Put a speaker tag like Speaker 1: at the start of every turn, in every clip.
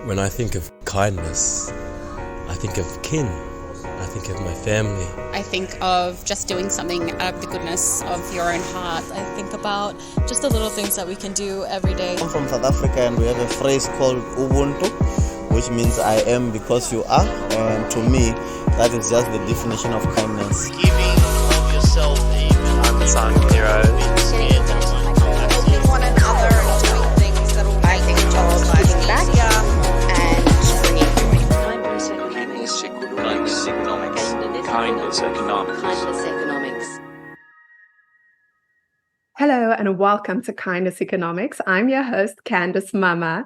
Speaker 1: When I think of kindness, I think of kin. I think of my family.
Speaker 2: I think of just doing something out of the goodness of your own heart.
Speaker 3: I think about just the little things that we can do every day.
Speaker 4: I'm from South Africa and we have a phrase called Ubuntu, which means I am because you are. And to me, that is just the definition of kindness.
Speaker 5: Giving of yourself even unsung heroes.
Speaker 6: Helping one another and doing things that will make the jobs easier and bringing
Speaker 5: Kindness economics.
Speaker 7: Hello and welcome to Kindness Economics. I'm your host, Candice Mama.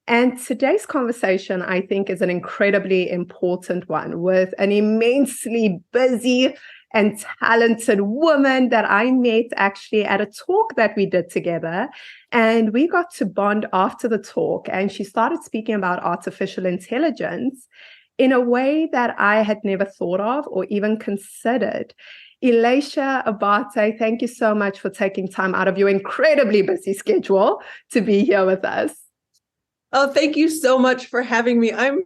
Speaker 7: And today's conversation, I think, is an incredibly important one with an immensely busy and talented woman that I met actually at a talk that we did together. And we got to bond after the talk. And she started speaking about artificial intelligence in a way that I had never thought of or even considered. Elatia Abate, thank you so much for taking time out of your incredibly busy schedule to be here with us.
Speaker 8: Oh, thank you so much for having me. I'm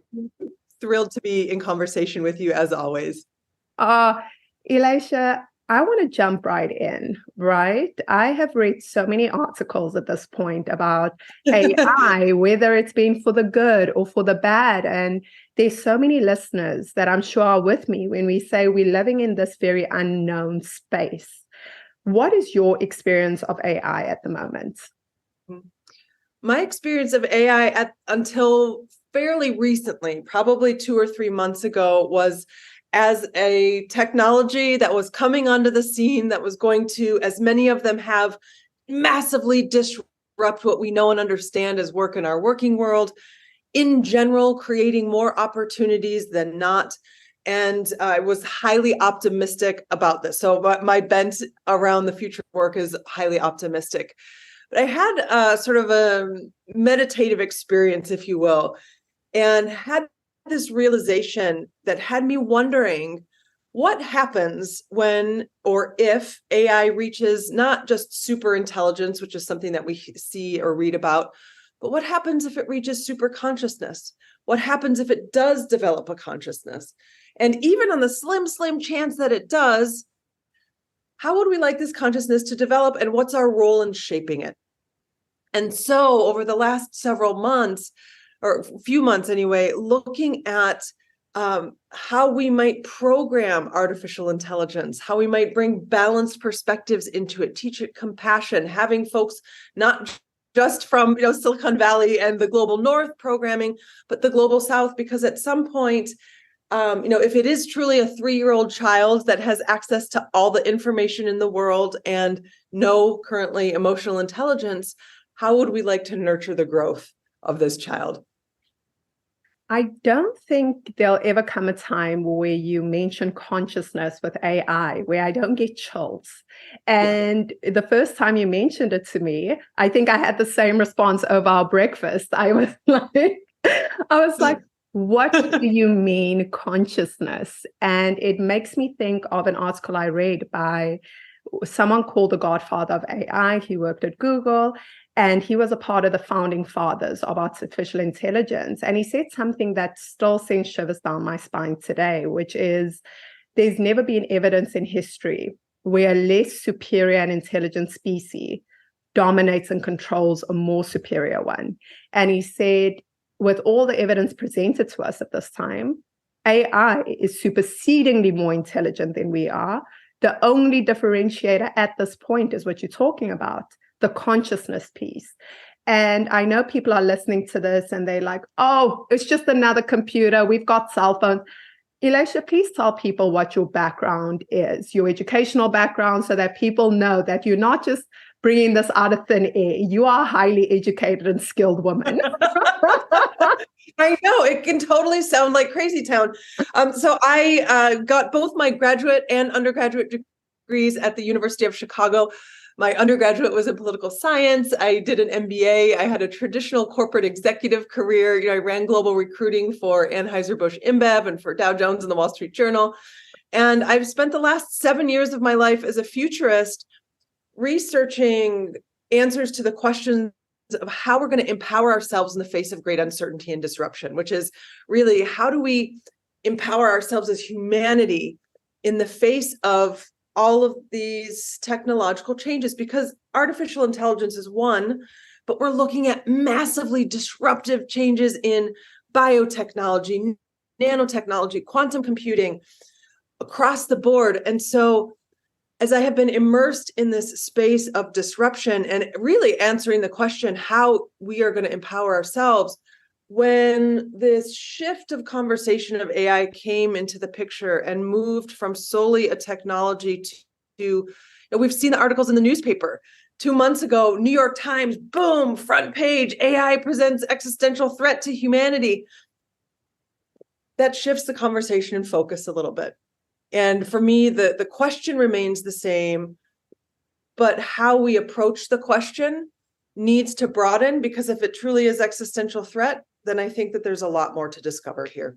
Speaker 8: thrilled to be in conversation with you as always.
Speaker 7: Elatia, I want to jump right in, right? I have read so many articles at this point about AI, whether it's been for the good or for the bad. And there's so many listeners that I'm sure are with me when we say we're living in this very unknown space. What is your experience of AI at the moment?
Speaker 8: My experience of AI until fairly recently, probably 2 or 3 months ago, was as a technology that was coming onto the scene that was going to, as many of them have, massively disrupt what we know and understand as work in our working world, in general, creating more opportunities than not. And I was highly optimistic about this. So my bent around the future of work is highly optimistic. But I had sort of a meditative experience, if you will, and had this realization that had me wondering what happens when or if AI reaches not just super intelligence, which is something that we see or read about, but what happens if it reaches super consciousness? What happens if it does develop a consciousness? And even on the slim chance that it does, how would we like this consciousness to develop, and what's our role in shaping it? And so over the last several months, or a few months anyway, looking at how we might program artificial intelligence, how we might bring balanced perspectives into it, teach it compassion, having folks not just from Silicon Valley and the global north programming, but the global south, because at some point, if it is truly a 3-year-old child that has access to all the information in the world and no currently emotional intelligence, how would we like to nurture the growth of this child?
Speaker 7: I don't think there'll ever come a time where you mention consciousness with AI where I don't get chills. And the first time you mentioned it to me, I think I had the same response over our breakfast. I was like, what do you mean consciousness? And it makes me think of an article I read by someone called the godfather of AI. He worked at Google. And he was a part of the founding fathers of artificial intelligence. And he said something that still sends shivers down my spine today, which is there's never been evidence in history where a less superior and intelligent species dominates and controls a more superior one. And he said, with all the evidence presented to us at this time, AI is supersedingly more intelligent than we are. The only differentiator at this point is what you're talking about, the consciousness piece. And I know people are listening to this and they're like, oh, it's just another computer. We've got cell phones. Elatia, please tell people what your background is, your educational background, so that people know that you're not just bringing this out of thin air. You are a highly educated and skilled woman.
Speaker 8: I know, it can totally sound like crazy town. So I got both my graduate and undergraduate degrees at the University of Chicago. My undergraduate was in political science. I did an MBA. I had a traditional corporate executive career. I ran global recruiting for Anheuser-Busch InBev and for Dow Jones and the Wall Street Journal. And I've spent the last 7 years of my life as a futurist researching answers to the questions of how we're going to empower ourselves in the face of great uncertainty and disruption, which is really how do we empower ourselves as humanity in the face of all of these technological changes, because artificial intelligence is one, but we're looking at massively disruptive changes in biotechnology, nanotechnology, quantum computing across the board. And so as I have been immersed in this space of disruption and really answering the question how we are going to empower ourselves, when this shift of conversation of AI came into the picture and moved from solely a technology to we've seen the articles in the newspaper. 2 months ago, New York Times, boom, front page, AI presents existential threat to humanity. That shifts the conversation and focus a little bit. And for me, the question remains the same, but how we approach the question needs to broaden, because if it truly is existential threat, then I think that there's a lot more to discover here.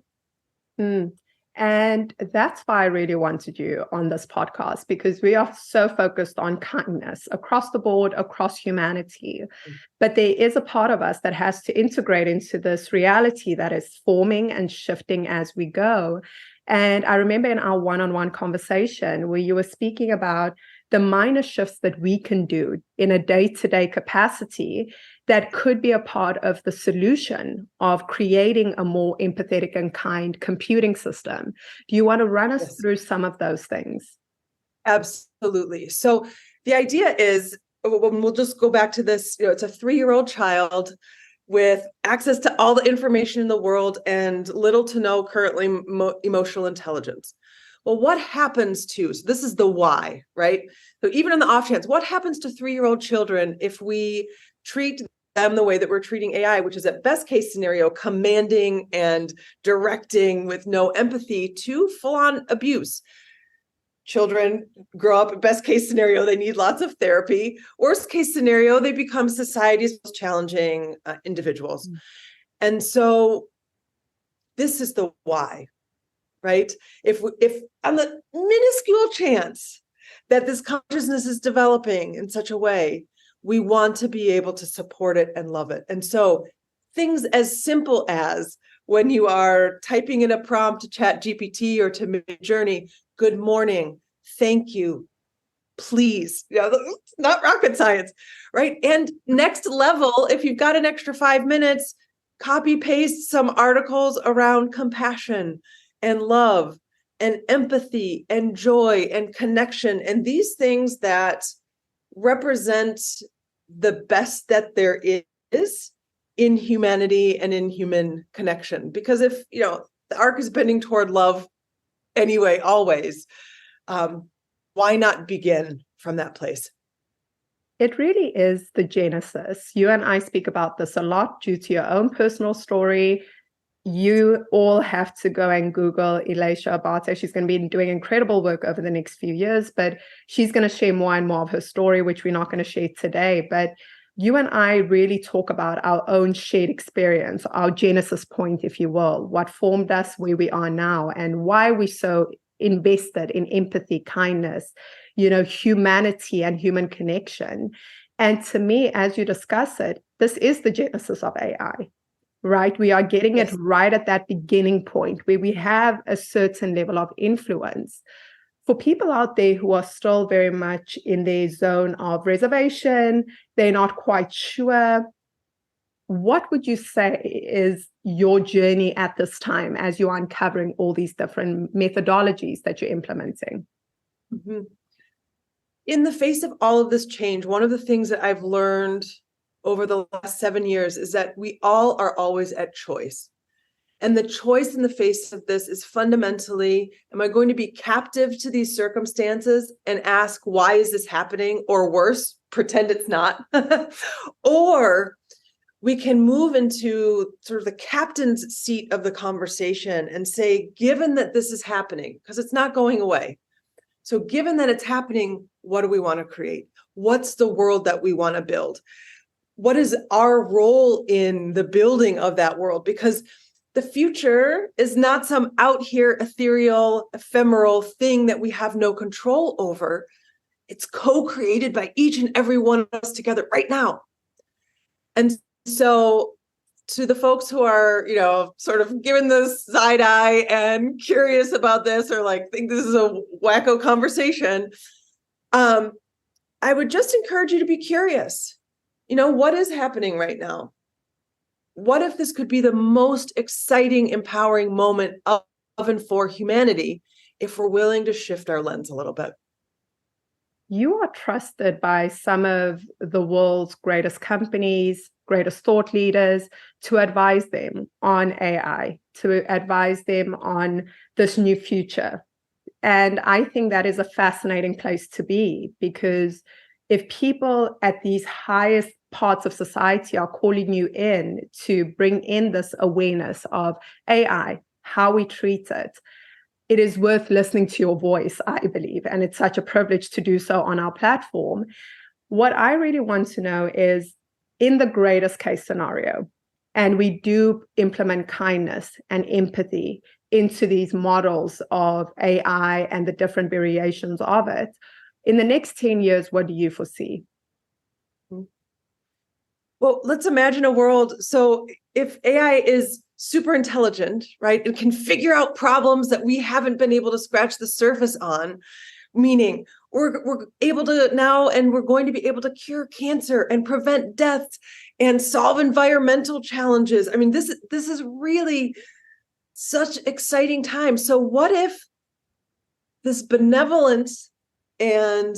Speaker 7: And that's why I really wanted you on this podcast, because we are so focused on kindness across the board, across humanity. But there is a part of us that has to integrate into this reality that is forming and shifting as we go. And I remember in our one-on-one conversation where you were speaking about the minor shifts that we can do in a day-to-day capacity that could be a part of the solution of creating a more empathetic and kind computing system. Do you want to run us through some of those things?
Speaker 8: Absolutely. So the idea is, we'll just go back to this, it's a 3-year-old child with access to all the information in the world and little to no currently emotional intelligence. Well, what happens so this is the why, right? So even in the off chance, what happens to 3-year-old children if we treat them the way that we're treating AI, which is at best case scenario, commanding and directing with no empathy, to full-on abuse? Children grow up, best case scenario, they need lots of therapy. Worst case scenario, they become society's most challenging individuals. And so this is the why, right? If on the minuscule chance that this consciousness is developing in such a way, we want to be able to support it and love it. And so things as simple as when you are typing in a prompt to ChatGPT or to Midjourney, good morning, thank you, please. It's not rocket science, right? And next level, if you've got an extra 5 minutes, copy paste some articles around compassion and love and empathy and joy and connection, and these things that represent the best that there is in humanity and in human connection. Because if, the arc is bending toward love anyway, always, why not begin from that place?
Speaker 7: It really is the genesis. You and I speak about this a lot due to your own personal story. You all have to go and Google Elatia Abate. She's going to be doing incredible work over the next few years, but she's going to share more and more of her story, which we're not going to share today. But you and I really talk about our own shared experience, our genesis point, if you will, what formed us where we are now, and why we're so invested in empathy, kindness, humanity and human connection. And to me, as you discuss it, this is the genesis of AI. Right? We are getting it right at that beginning point where we have a certain level of influence. For people out there who are still very much in their zone of reservation, they're not quite sure, what would you say is your journey at this time as you're uncovering all these different methodologies that you're implementing?
Speaker 8: Mm-hmm. In the face of all of this change, one of the things that I've learned over the last 7 years is that we all are always at choice. And the choice in the face of this is fundamentally, am I going to be captive to these circumstances and ask, why is this happening? Or worse, pretend it's not. Or we can move into sort of the captain's seat of the conversation and say, given that this is happening, because it's not going away. So given that it's happening, what do we want to create? What's the world that we want to build? What is our role in the building of that world? Because the future is not some out here ethereal, ephemeral thing that we have no control over. It's co-created by each and every one of us together right now. And so to the folks who are, sort of giving this side eye and curious about this, or like think this is a wacko conversation, I would just encourage you to be curious. What is happening right now? What if this could be the most exciting, empowering moment of and for humanity if we're willing to shift our lens a little bit?
Speaker 7: You are trusted by some of the world's greatest companies, greatest thought leaders, to advise them on AI, to advise them on this new future. And I think that is a fascinating place to be, because if people at these highest parts of society are calling you in to bring in this awareness of AI, how we treat it, it is worth listening to your voice, I believe. And it's such a privilege to do so on our platform. What I really want to know is, in the greatest case scenario, and we do implement kindness and empathy into these models of AI and the different variations of it, in the next 10 years, what do you foresee?
Speaker 8: Well, let's imagine a world. So if AI is super intelligent, right, it can figure out problems that we haven't been able to scratch the surface on, meaning we're able to now, and we're going to be able to cure cancer and prevent deaths and solve environmental challenges. I mean, this is really such exciting time. So what if this benevolence and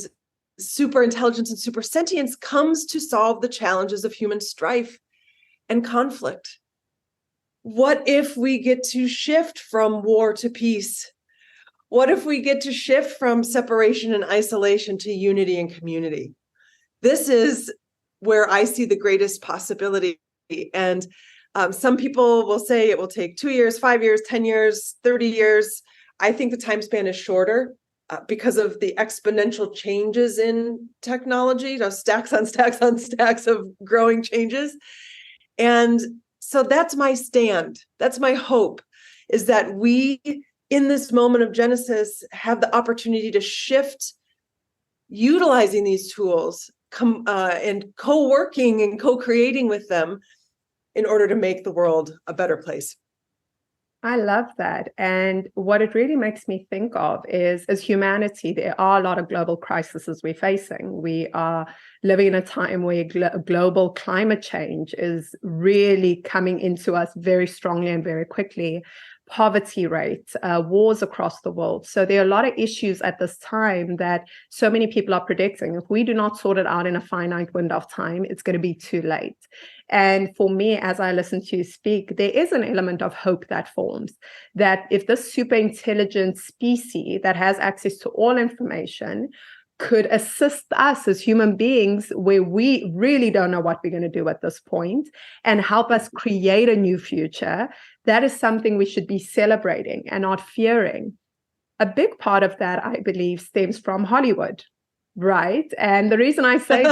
Speaker 8: super intelligence and super sentience comes to solve the challenges of human strife and conflict? What if we get to shift from war to peace? What if we get to shift from separation and isolation to unity and community? This is where I see the greatest possibility. And some people will say it will take 2 years, 5 years, 10 years, 30 years. I think the time span is shorter because of the exponential changes in technology, stacks on stacks on stacks of growing changes. And so that's my stand. That's my hope, is that we, in this moment of Genesis, have the opportunity to shift utilizing these tools and co-working and co-creating with them in order to make the world a better place.
Speaker 7: I love that. And what it really makes me think of is, as humanity, there are a lot of global crises we're facing. We are living in a time where global climate change is really coming into us very strongly and very quickly. Poverty rates, wars across the world. So there are a lot of issues at this time that so many people are predicting. If we do not sort it out in a finite window of time, it's going to be too late. And for me, as I listen to you speak, there is an element of hope that forms, that if this super intelligent species that has access to all information could assist us as human beings, where we really don't know what we're going to do at this point, and help us create a new future, that is something we should be celebrating and not fearing. A big part of that, I believe, stems from Hollywood, right? And the reason I say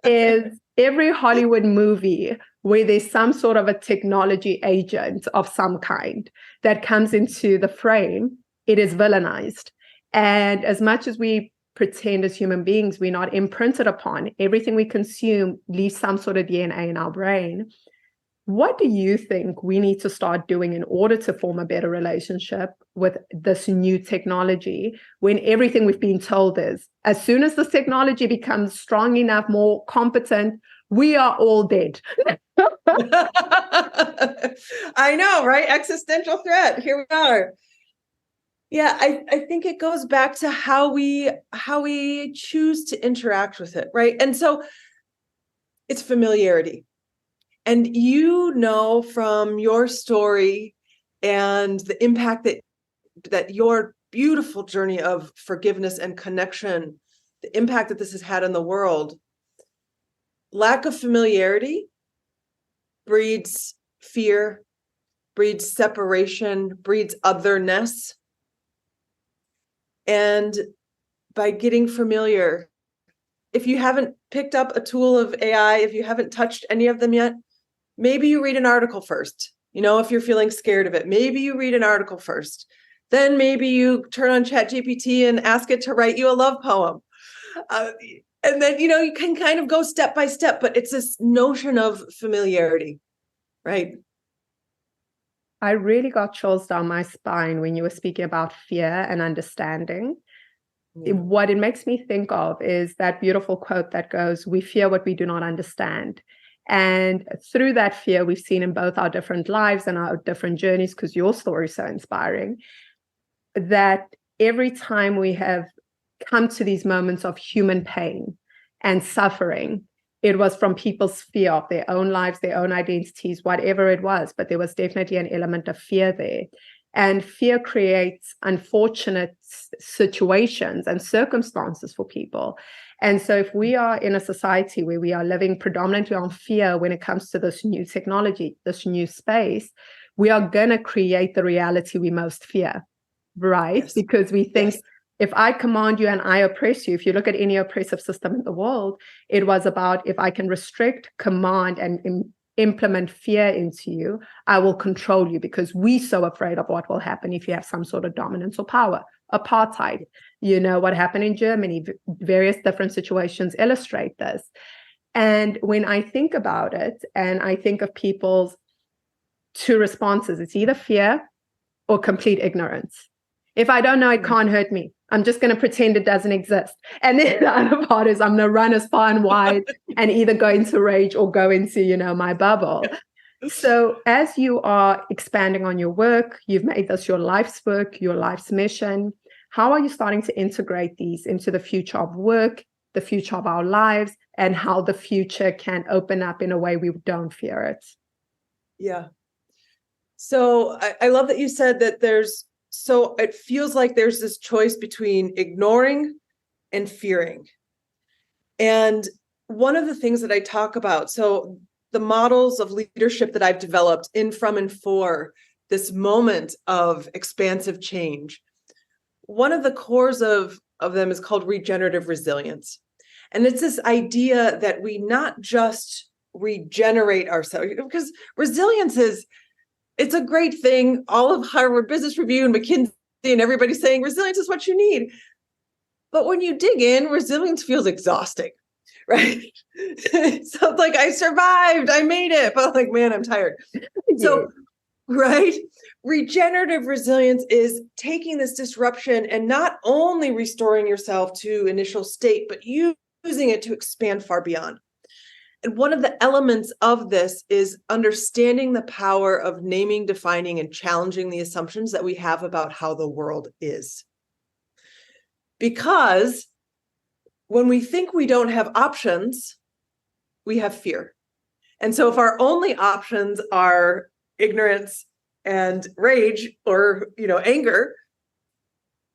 Speaker 7: is every Hollywood movie where there's some sort of a technology agent of some kind that comes into the frame, it is villainized. And as much as we pretend as human beings we're not imprinted upon, everything we consume leaves some sort of DNA in our brain. What do you think we need to start doing in order to form a better relationship with this new technology, when everything we've been told is, as soon as this technology becomes strong enough, more competent, we are all dead?
Speaker 8: I know, right? Existential threat. Here we are. Yeah, I think it goes back to how we choose to interact with it, right? And so it's familiarity. And from your story and the impact that your beautiful journey of forgiveness and connection, the impact that this has had on the world, lack of familiarity breeds fear, breeds separation, breeds otherness. And by getting familiar, if you haven't picked up a tool of AI, if you haven't touched any of them yet, maybe you read an article first. If you're feeling scared of it, maybe you read an article first. Then maybe you turn on ChatGPT and ask it to write you a love poem. And then, you can kind of go step by step, but it's this notion of familiarity, right?
Speaker 7: I really got chills down my spine when you were speaking about fear and understanding. What it makes me think of is that beautiful quote that goes, "We fear what we do not understand." And through that fear, we've seen in both our different lives and our different journeys, because your story is so inspiring, that every time we have come to these moments of human pain and suffering, it was from people's fear of their own lives, their own identities, whatever it was. But there was definitely an element of fear there. And fear creates unfortunate situations and circumstances for people. And so if we are in a society where we are living predominantly on fear when it comes to this new technology, this new space, we are going to create the reality we most fear, right? Yes. Because we think, yes, if I command you and I oppress you, if you look at any oppressive system in the world, it was about, if I can restrict, command, and implement fear into you, I will control you, because we're so afraid of what will happen if you have some sort of dominance or power. Apartheid, what happened in Germany, various different situations illustrate this. And when I think about it, and I think of people's two responses, it's either fear or complete ignorance. If I don't know, it can't hurt me. I'm just going to pretend it doesn't exist. And then the other part is I'm going to run as far and wide and either go into rage or go into, my bubble. So as you are expanding on your work, you've made this your life's work, your life's mission. How are you starting to integrate these into the future of work, the future of our lives, and how the future can open up in a way we don't fear it?
Speaker 8: Yeah. So I love that you said that so it feels like there's this choice between ignoring and fearing. And one of the things that I talk about, so the models of leadership that I've developed in, from, and for this moment of expansive change, one of the cores of them is called regenerative resilience. And it's this idea that we not just regenerate ourselves, because resilience it's a great thing. All of Harvard Business Review and McKinsey and everybody's saying resilience is what you need. But when you dig in, resilience feels exhausting, right? So like, I survived, I made it, but like, man, I'm tired. So, right? Regenerative resilience is taking this disruption and not only restoring yourself to initial state, but using it to expand far beyond. And one of the elements of this is understanding the power of naming, defining, and challenging the assumptions that we have about how the world is. Because when we think we don't have options, we have fear. And so if our only options are ignorance and rage or, anger,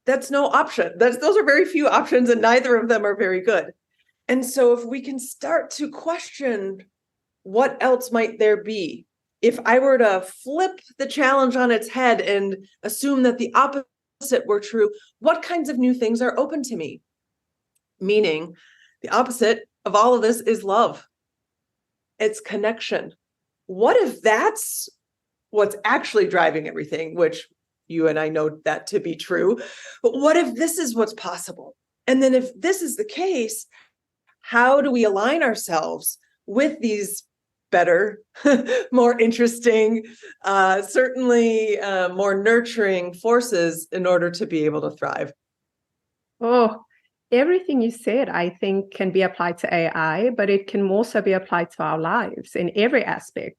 Speaker 8: that's no option. Those are very few options, and neither of them are very good. And so if we can start to question what else might there be, if I were to flip the challenge on its head and assume that the opposite were true, what kinds of new things are open to me? Meaning the opposite of all of this is love. It's connection. What if that's what's actually driving everything, which you and I know that to be true, but what if this is what's possible? And then if this is the case, how do we align ourselves with these better, more interesting, certainly more nurturing forces in order to be able to thrive?
Speaker 7: Oh, everything you said, I think, can be applied to AI, but it can also be applied to our lives in every aspect.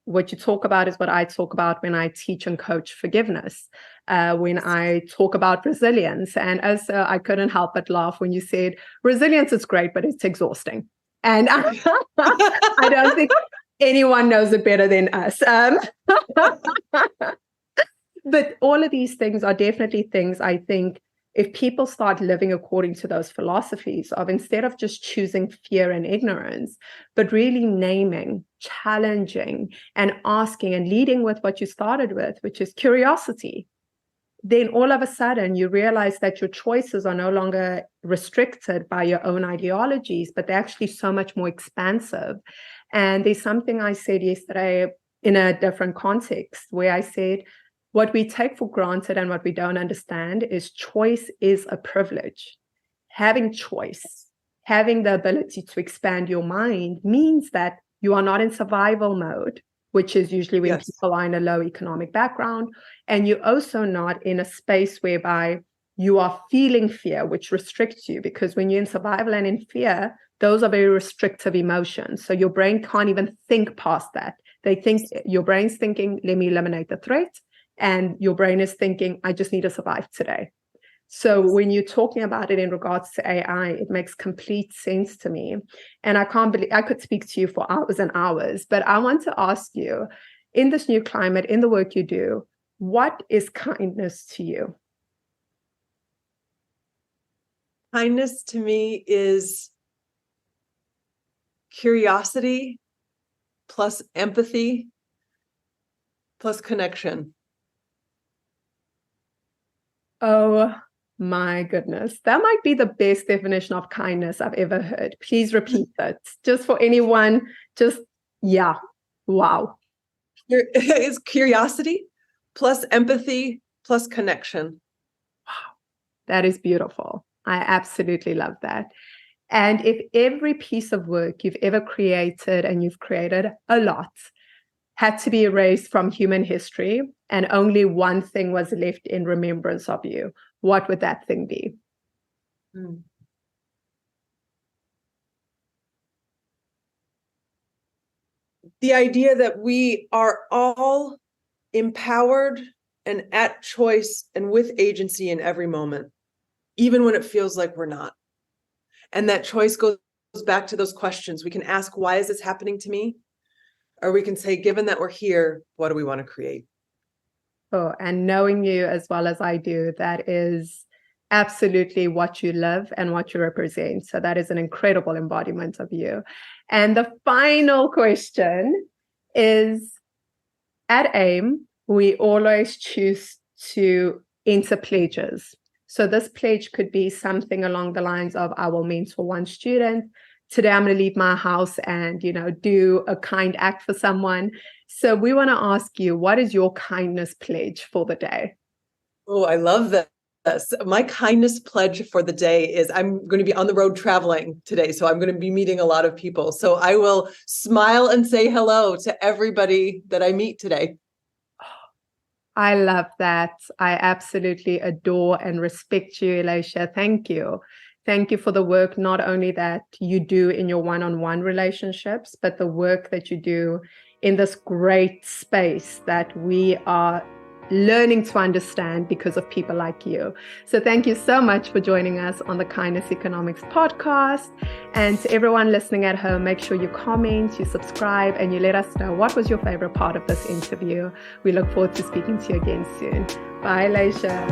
Speaker 7: What you talk about is what I talk about when I teach and coach forgiveness, when I talk about resilience. And also, I couldn't help but laugh when you said resilience is great, but it's exhausting. And I don't think anyone knows it better than us. But all of these things are definitely things, I think, if people start living according to those philosophies of, instead of just choosing fear and ignorance, but really naming, challenging, and asking and leading with what you started with, which is curiosity, then all of a sudden you realize that your choices are no longer restricted by your own ideologies, but they're actually so much more expansive. And there's something I said yesterday in a different context where I said, what we take for granted and what we don't understand is choice is a privilege. Having choice having the ability to expand your mind means that you are not in survival mode, which is usually when
Speaker 8: Yes.
Speaker 7: people are in a low economic background. And you're also not in a space whereby you are feeling fear, which restricts you, because when you're in survival and in fear, those are very restrictive emotions. So your brain can't even think past that. Your brain's thinking, let me eliminate the threat. And your brain is thinking, I just need to survive today. So when you're talking about it in regards to AI, it makes complete sense to me. And I can't believe I could speak to you for hours and hours, but I want to ask you, in this new climate, in the work you do, what is kindness to you?
Speaker 8: Kindness to me is curiosity plus empathy plus connection.
Speaker 7: Oh my goodness. That might be the best definition of kindness I've ever heard. Please repeat it. Just for anyone, yeah. Wow.
Speaker 8: It's curiosity plus empathy plus connection.
Speaker 7: Wow. That is beautiful. I absolutely love that. And if every piece of work you've ever created, and you've created a lot, had to be erased from human history, and only one thing was left in remembrance of you, what would that thing be?
Speaker 8: The idea that we are all empowered and at choice and with agency in every moment, even when it feels like we're not. And that choice goes back to those questions. We can ask, why is this happening to me? Or we can say, given that we're here, what do we want to create?
Speaker 7: Oh, and knowing you as well as I do, that is absolutely what you live and what you represent. So that is an incredible embodiment of you. And the final question is, at AIM, we always choose to enter pledges. So this pledge could be something along the lines of, I will mentor one student. Today, I'm going to leave my house and, do a kind act for someone. So we want to ask you, what is your kindness pledge for the day?
Speaker 8: Oh, I love this. My kindness pledge for the day is I'm going to be on the road traveling today. So I'm going to be meeting a lot of people. So I will smile and say hello to everybody that I meet today.
Speaker 7: I love that. I absolutely adore and respect you, Elatia. Thank you. Thank you for the work, not only that you do in your one-on-one relationships, but the work that you do in this great space that we are learning to understand because of people like you. So thank you so much for joining us on the Kindness Economics podcast. And to everyone listening at home, make sure you comment, you subscribe, and you let us know what was your favorite part of this interview. We look forward to speaking to you again soon. Bye, Elatia.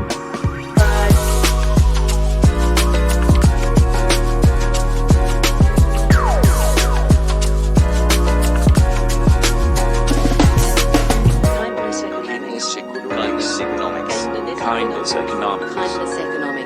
Speaker 5: Kindness economics. Kindness economics.
Speaker 9: Kindness economics.